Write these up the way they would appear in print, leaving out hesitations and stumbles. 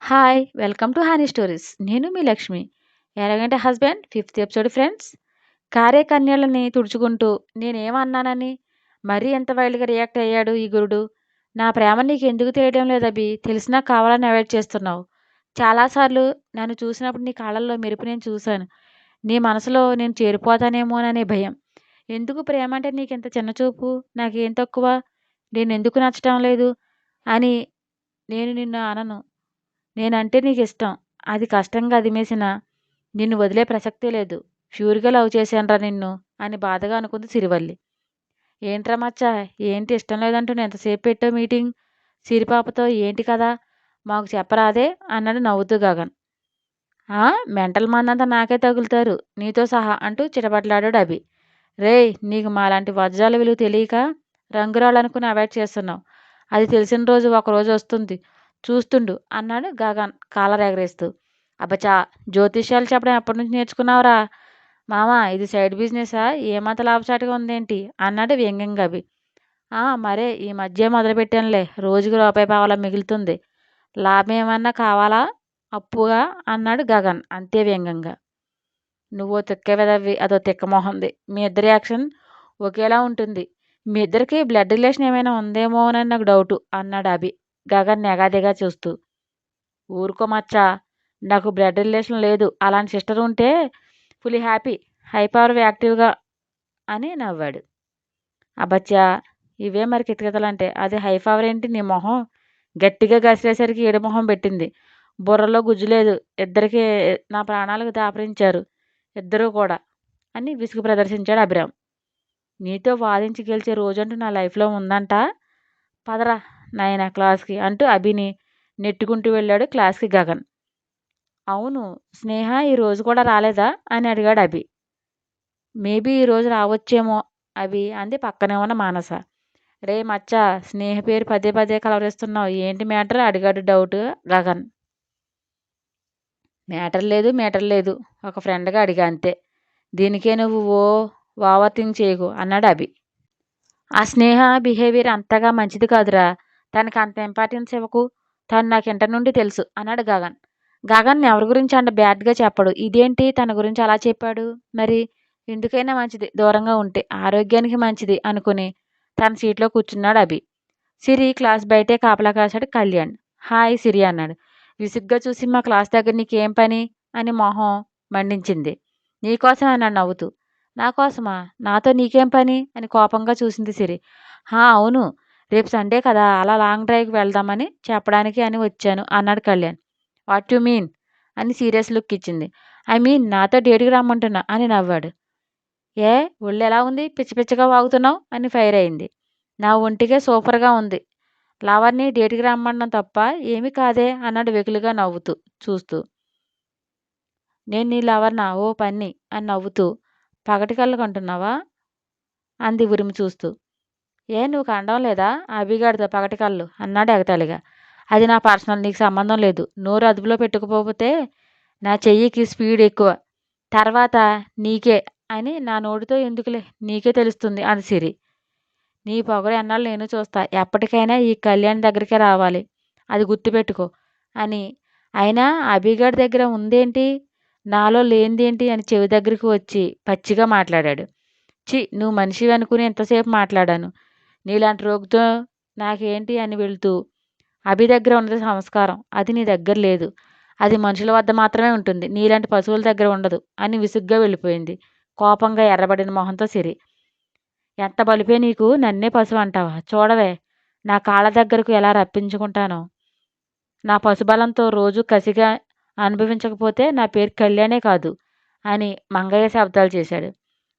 Hi! Welcome to honey stories. నేను మీ లక్ష్మి. ఎలాగంటే husband fifth episode friends. కార్యకన్యలని తుడుచుకుంటూ నేనేమన్నానని మరీ ఎంత వైల్డ్‌గా రియాక్ట్ అయ్యాడు ఈ గురుడు. నా ప్రేమ నీకెందుకు తెలియడం లేదబి. తెలిసినా కావాలని అవాయిడ్ చేస్తున్నావు. చాలా సార్లు నన్ను చూసినప్పుడు నీ కళ్ళల్లో మెరుపు నేను చూశాను. నీ మనసులో నేను చేరిపోతానేమోననే భయం. ఎందుకు ప్రేమంటే నీకింత చిన్న చూపు? నాకేం తక్కువ? నేనెందుకు నచ్చటం లేదు? అని నేను నిన్ను అనను. నేనంటే నీకిష్టం. అది కష్టంగా అదిమేసినా నిన్ను వదిలే ప్రసక్తే లేదు. ప్యూర్‌గా లవ్ చేశానురా నిన్ను అని బాధగా అనుకుంది సిరివల్లి. ఏంట్రా మచ్చా! ఏంటి ఇష్టం లేదంటున్నావు ఎంతసేపు పెట్టావు మీటింగ్? సిరిపాపతో ఏంటి కథ? మాకు చెప్పరాదే అన్నాడు నవ్వుతూ గగన్. ఆ! మెంటల్ మందంతా నాకే తగులుతారు నీతో సహా అంటూ చిటపటలాడాడు అభి. రేయ్! నీకు మాలాంటి వజ్రాల విలువ తెలియక రంగురాళ్ళనుకుని అవాయిడ్ చేస్తున్నావు. అది తెలిసిన రోజు ఒకరోజు వస్తుంది. చూస్తుండు అన్నాడు గగన్ కాలర్ ఎగరేస్తూ. అబ్బచా! జ్యోతిష్యాలు చెప్పడం ఎప్పటినుంచి నేర్చుకున్నావురా? మామ ఇది సైడ్ బిజినెసా? ఏమంత లాభసాటిగా ఉందేంటి? అన్నాడు వ్యంగ్యంగా అభి. మరే ఈ మధ్యే మొదలుపెట్టానులే. రోజుకి రూపాయి పావలా మిగులుతుంది. లాభం ఏమన్నా కావాలా అప్పుగా అన్నాడు గగన్ అంతే వ్యంగ్యంగా. నువ్వో తిక్క వెధవవి అదో తిక్క మొహంది. మీ ఇద్దరి యాక్షన్ ఒకేలా ఉంటుంది. మీ ఇద్దరికి బ్లడ్ రిలేషన్ ఏమైనా ఉందేమోనని నాకు డౌటు అన్నాడు అభి గగన్ ఎగాదిగా చూస్తూ. ఊరుకో మచ్చా! నాకు బ్లడ్ రిలేషన్ లేదు. అలాంటి సిస్టర్ ఉంటే ఫుల్లీ హ్యాపీ. హై పవర్ యాక్టివ్‌గా అని నవ్వాడు. అబ్బచ్చా! ఇవే మరి కితకితలంటే. అది హై పవర్ ఏంటి నీ మొహం? గట్టిగా గసిరేసరికి ఏడు మొహం పెట్టింది. బుర్రలో గుజ్జు లేదు. ఇద్దరికీ నా ప్రాణాలకు దాపరించారు. ఇద్దరూ కూడా అని విసుగు ప్రదర్శించాడు అభిరామ్. నీతో వాదించి గెలిచే రోజంటూ నా లైఫ్‌లో ఉందంటా? పదరా నాయనా క్లాస్‌కి అంటూ అభిని నెట్టుకుంటూ వెళ్ళాడు క్లాస్‌కి గగన్. అవును. స్నేహ ఈరోజు కూడా రాలేదా? అని అడిగాడు అభి. మేబీ ఈరోజు రావచ్చేమో అభి అంది పక్కనే ఉన్న మానస. రేయ్ మచ్చా! స్నేహ పేరు పదే పదే కలవరిస్తున్నావు. ఏంటి మ్యాటర్? అడిగాడు డౌట్‌గా గగన్. మ్యాటర్ లేదు మేటర్ లేదు. ఒక ఫ్రెండ్‌గా అడిగా అంతే. దీనికే నువ్వు ఓవర్ థింక్ చేయకు అన్నాడు అభి. ఆ స్నేహ బిహేవియర్ అంతగా మంచిది కాదురా. తనకి అంత ఇంపార్టెన్స్ ఇవ్వకు. తను నాకు ఇంటర్ నుండి తెలుసు అన్నాడు గగన్. గగన్ ఎవరి గురించి అంత బ్యాడ్‌గా చెప్పడు. ఇదేంటి తన గురించి అలా చెప్పాడు? మరి ఎందుకైనా మంచిది దూరంగా ఉంటే. ఆరోగ్యానికి మంచిది అనుకుని తన సీట్లో కూర్చున్నాడు అభి. సిరి క్లాస్ బయటే కాపలా కాశాడు కళ్యాణ్. హాయ్ సిరి అన్నాడు. విసుగ్గా చూసి మా క్లాస్ దగ్గర నీకేం పని? అని మొహం మండించింది. నీకోసమే అన్నాడు నవ్వుతూ. నా కోసమా? నాతో నీకేం పని? అని కోపంగా చూసింది సిరి. అవును. రేపు సండే కదా! అలా లాంగ్ డ్రైవ్‌కి వెళ్దామని చెప్పడానికి అని వచ్చాను అన్నాడు కళ్యాణ్. What you mean? అని సీరియస్ లుక్ ఇచ్చింది. ఐ మీన్ నాతో డేట్‌కి రమ్మంటున్నా అని నవ్వాడు. ఏ ఒళ్ళెలా ఉంది? పిచ్చి పిచ్చిగా వాగుతున్నావు అని ఫైర్ అయింది. నా ఒంటికే సూపర్‌గా ఉంది. లవర్‌ని డేట్‌కి రమ్మనడం తప్ప ఏమీ కాదే అన్నాడు వెకిలిగా నవ్వుతూ చూస్తూ. నేను నీ లవర్‌నా? ఓ పన్ని అని నవ్వుతూ. పగటి కళ్ళు కంటున్నావా? అంది ఉరిమి చూస్తూ. ఏ నువ్వు కనడం లేదా? అభిగాడితో పగటి కళ్ళు అన్నాడు ఎగతాళిగా. అది నా పర్సనల్ నీకు సంబంధం లేదు. నోరు అదుపులో పెట్టుకోకపోతే నా చెయ్యికి స్పీడ్ ఎక్కువ. తర్వాత నీకే అని నా నోటితో ఎందుకులే నీకే తెలుస్తుంది అంది సిరి. నీ పొగరు ఎన్నాళ్ళు నేను చూస్తా. ఎప్పటికైనా ఈ కళ్యాణ్ దగ్గరికే రావాలి. అది గుర్తుపెట్టుకో అని. అయినా అభిగాడి దగ్గర ఉందేంటి? నాలో లేనిదేంటి అని చెవి దగ్గరికి వచ్చి పచ్చిగా మాట్లాడాడు. ఛీ! నువ్వు మనిషివి అనుకుని ఎంతసేపు మాట్లాడాను. నీలాంటి రోగితో నాకేంటి అని వెళ్తూ అభి దగ్గర ఉన్నది సంస్కారం. అది నీ దగ్గర లేదు. అది మనుషుల వద్ద మాత్రమే ఉంటుంది. నీలాంటి పశువుల దగ్గర ఉండదు అని విసుగ్గా వెళ్ళిపోయింది. కోపంగా ఎర్రబడిన మొహంతో సిరి. ఎంత బలిపే నీకు నన్నే పశువు అంటావా? చూడవే నా కాళ్ళ దగ్గరకు ఎలా రప్పించుకుంటానో. నా పశుబలంతో రోజు కసిగా అనుభవించకపోతే నా పేరు కళ్యాణే కాదు అని మంగయ్య శబ్దాలు చేశాడు.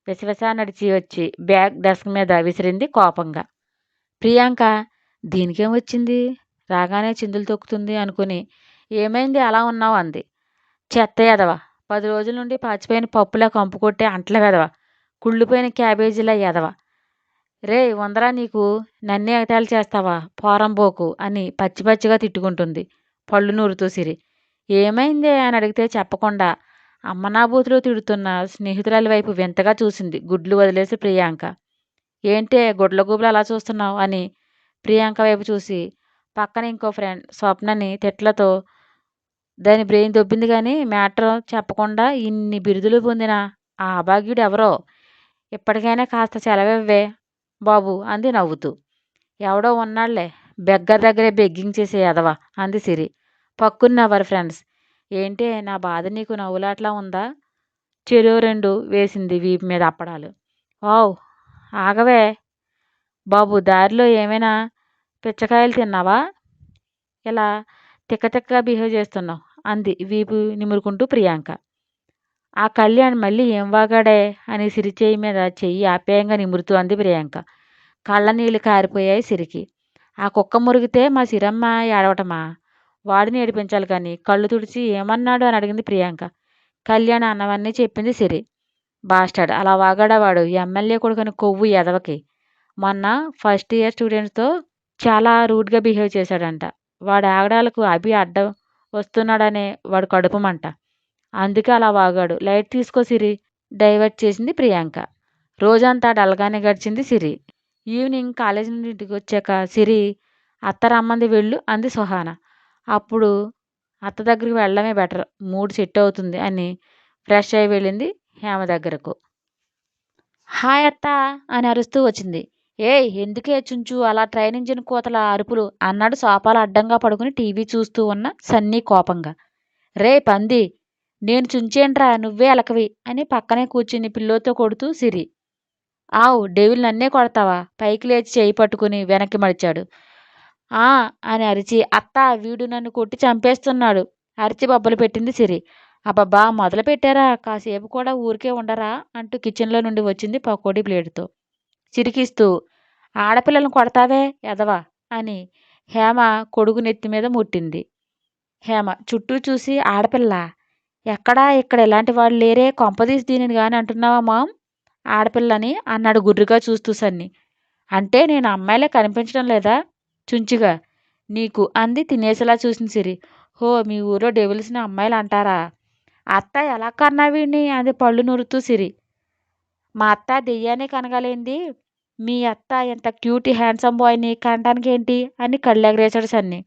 విసవిస నడిచి వచ్చి బ్యాగ్ డెస్క్ మీద విసిరింది కోపంగా. ప్రియాంక దీనికేం వచ్చింది? రాగానే చిందులు తొక్కుతుంది అనుకుని ఏమైంది అలా ఉన్నావు అంది. చెత్త ఎదవ 10 రోజుల నుండి పాచిపోయిన పప్పులా కంపు కొట్టే అంట్ల వెదవ కుళ్ళిపోయిన క్యాబేజీలా ఎదవ రేయ్ ఉందరా నీకు నన్నే ఎగతాళి చేస్తావా పోరంబోకు అని పచ్చి పచ్చిగా తిట్టుకుంటుంది పళ్ళు నూరుతూ సిరి. ఏమైందే అని అడిగితే చెప్పకుండా అమ్మనాబూతులు తిడుతున్న స్నేహితురాలి వైపు వింతగా చూసింది గుడ్లు వదిలేసి ప్రియాంక. ఏంటే గుడ్లగూబలు అలా చూస్తున్నావు అని ప్రియాంక వైపు చూసి పక్కన ఇంకో ఫ్రెండ్ స్వప్నని తిట్లతో దాని బ్రెయిన్ దొబ్బింది కానీ మ్యాటర్ చెప్పకుండా ఇన్ని బిరుదులు పొందిన ఆ అభాగ్యుడు ఎవరో. ఇప్పటికైనా కాస్త సెలవివ్వే బాబు అంది నవ్వుతూ. ఎవడో ఉన్నాళ్లే, బెగ్గర్ దగ్గరే బెగ్గింగ్ చేసే ఎదవా అంది సిరి. పక్కున్న నవ్వరు ఫ్రెండ్స్. ఏంటే నా బాధ నీకు నవ్వులాట్లా ఉందా? చెరో రెండు వేసింది వీపు మీద అప్పడాలు. వావ్, ఆగవే బాబు, దారిలో ఏమైనా పిచ్చకాయలు తిన్నావా? ఇలా తిక్కగా బిహేవ్ చేస్తున్నావు అంది వీపు నిమురుకుంటూ ప్రియాంక. ఆ కళ్యాణ్ మళ్ళీ ఏం వాగాడే అని సిరి చేయి మీద చెయ్యి ఆప్యాయంగా నిమురుతూ అంది ప్రియాంక. కళ్ళ నీళ్లు కారిపోయాయి సిరికి. ఆ కుక్క మురిగితే మా సిరమ్మ ఏడవటమా? వాడిని ఏడిపించాలి కానీ కళ్ళు తుడిచి ఏమన్నాడు అని అడిగింది ప్రియాంక. కళ్యాణ్ అన్నవన్నీ చెప్పింది సిరి. బాస్టాడ్, అలా వాగాడా వాడు? ఎమ్మెల్యే కొడుకుని కొవ్వు ఎదవకి. మొన్న ఫస్ట్ ఇయర్ స్టూడెంట్స్తో చాలా రూడ్గా బిహేవ్ చేశాడంట. వాడు ఆగడాలకు అభి అడ్డం వస్తున్నాడనే వాడు కడుపుమంట. అందుకే అలా వాగాడు. లైట్ తీసుకో సిరి, డైవర్ట్ చేసింది ప్రియాంక. రోజంతా డల్గానే గడిచింది సిరి. ఈవినింగ్ కాలేజీ నుండి ఇంటికి వచ్చాక సిరి, అత్త రమ్మంది వెళ్ళు అంది సుహాన. అప్పుడు అత్త దగ్గరికి వెళ్ళడమే బెటర్, మూడ్ సెట్ అవుతుంది అని ఫ్రెష్ అయి వెళ్ళింది హేమ దగ్గరకు. హాయ్ అత్త అని అరుస్తూ వచ్చింది. ఏయ్, ఎందుకే చుంచు అలా ట్రైన్ ఇంజిన్ కోతల అరుపులు అన్నాడు సోఫాలో అడ్డంగా పడుకుని టీవీ చూస్తూ ఉన్న సన్నీ కోపంగా. రే పంది, నేను చుంచేంట్రా, నువ్వే అలకవి అని పక్కనే కూర్చుని పిల్లోతో కొడుతూ సిరి. ఆవ్, డెవిల్ నన్నే కొడతావా? పైకి లేచి చేయి పట్టుకుని వెనక్కి మడిచాడు. ఆ అని అరిచి, అత్త వీడు నన్ను కొట్టి చంపేస్తున్నాడు అరిచి బొబ్బలు పెట్టింది సిరి. అబ్బబ్బా, మొదలు పెట్టారా? కాసేపు కూడా ఊరికే ఉండరా అంటూ కిచెన్లో నుండి వచ్చింది పకోడీ ప్లేటుతో. చిరికిస్తూ, ఆడపిల్లలను కొడతావే ఎదవా అని హేమ కొడుకు నెత్తి మీద ముట్టింది. హేమ చుట్టూ చూసి, ఆడపిల్ల ఎక్కడా? ఇక్కడ ఎలాంటి వాళ్ళు లేరే, కొంపదీసి దీనిని గాని అంటున్నావా మామ్ ఆడపిల్లని అన్నాడు గుర్రుగా చూస్తూ సన్ని. అంటే నేను అమ్మాయిలే కనిపించడం లేదా చుంచుగా నీకు అంది తినేసేలా చూసింది సిరి. హో, మీ ఊరో డెవిల్స్ని అమ్మాయిలు అంటారా? అత్త ఎలా కన్నా వీడిని అంది పళ్ళు నూరుతూ సిరి. మా అత్త దెయ్యాన్ని కనగలేంది, మీ అత్త ఎంత క్యూట్ హ్యాండ్సమ్ బాయ్ని కనడానికి ఏంటి అని కళ్ళెగరేశాడు సన్ని.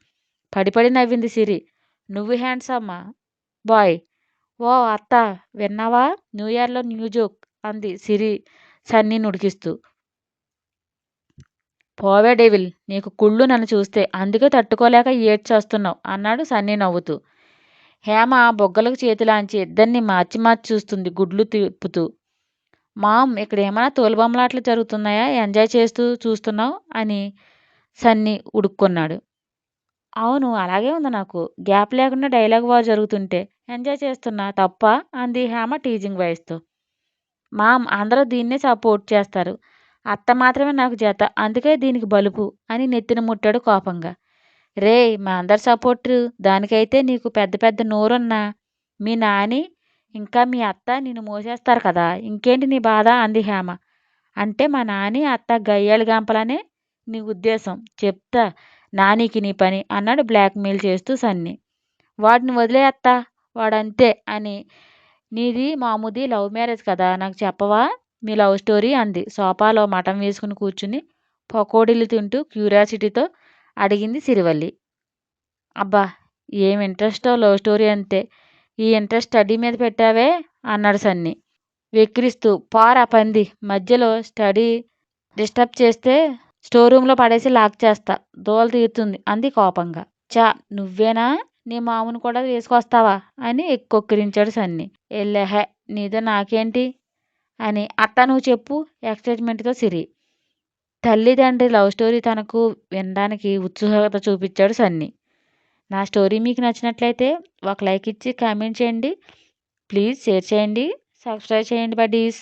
పడి నవ్వింది సిరి. నువ్వు హ్యాండ్సమ్మా బాయ్? ఓ అత్త, విన్నావా? న్యూ ఇయర్లో న్యూ జోక్ అంది సిరి సన్నీ నుడికిస్తూ. పోవే డెవిల్, నీకు కుళ్ళు నన్ను చూస్తే, అందుకే తట్టుకోలేక ఏడ్చేస్తున్నావు అన్నాడు సన్నీ నవ్వుతూ. హేమ బొగ్గలకు చేతులాంచి ఇద్దరిని మార్చి చూస్తుంది గుడ్లు తిప్పుతూ. మామ్, ఇక్కడ ఏమైనా తోలుబొమ్మలాట్లు జరుగుతున్నాయా, ఎంజాయ్ చేస్తూ చూస్తున్నావు అని సన్నీ ఉడుక్కున్నాడు. అవును, అలాగే ఉంది నాకు. గ్యాప్ లేకుండా డైలాగ్ వార్ జరుగుతుంటే ఎంజాయ్ చేస్తున్నా తప్ప అంది హేమ టీజింగ్ వాయిస్తో. మామ్, అందరూ దీన్నే సపోర్ట్ చేస్తారు, అత్త మాత్రమే నాకు జత, అందుకే దీనికి బలుపు అని నెత్తిన ముట్టాడు కోపంగా. రే, మా అందరి సపోర్టు దానికైతే నీకు పెద్ద పెద్ద నోరున్నా మీ నాని ఇంకా మీ అత్త నిన్ను మోసేస్తారు కదా, ఇంకేంటి నీ బాధ అంది హేమ. అంటే మా నాని అత్త గయ్యాళి గంపలనే నీ ఉద్దేశం? చెప్తా నానికి నీ పని అన్నాడు బ్లాక్మెయిల్ చేస్తూ సన్ని. వాడిని వదిలే అత్త, వాడంతే అని. నీది మామూది లవ్ మ్యారేజ్ కదా, నాకు చెప్పవా మీ లవ్ స్టోరీ అంది సోఫాలో మటం వేసుకుని కూర్చుని పకోడీలు తింటూ క్యూరియాసిటీతో అడిగింది సిరివల్లి. అబ్బా, ఏం ఇంట్రెస్టో లవ్ స్టోరీ అంతే, ఈ ఇంట్రెస్ట్ స్టడీ మీద పెట్టావే అన్నాడు సన్ని వెక్కిరిస్తూ. పారా పంది, మధ్యలో స్టడీ డిస్టర్బ్ చేస్తే స్టోర్ రూమ్లో పడేసి లాక్ చేస్తా, దోల తీరుతుంది అంది కోపంగా. చా, నువ్వేనా నీ మామూను కూడా వేసుకొస్తావా అని ఎక్కొక్కిరించాడు సన్ని. ఎల్లెహే, నీతో నాకేంటి అని. అత్త నువ్వు చెప్పు ఎక్సైట్మెంట్తో సిరి. తల్లిదండ్రి లవ్ స్టోరీ తనకు వినడానికి ఉత్సుకత చూపించాడు సన్ని. నా స్టోరీ మీకు నచ్చినట్లయితే ఒక లైక్ ఇచ్చి కామెంట్ చేయండి. ప్లీజ్ షేర్ చేయండి, సబ్స్క్రైబ్ చేయండి బడ్డీస్.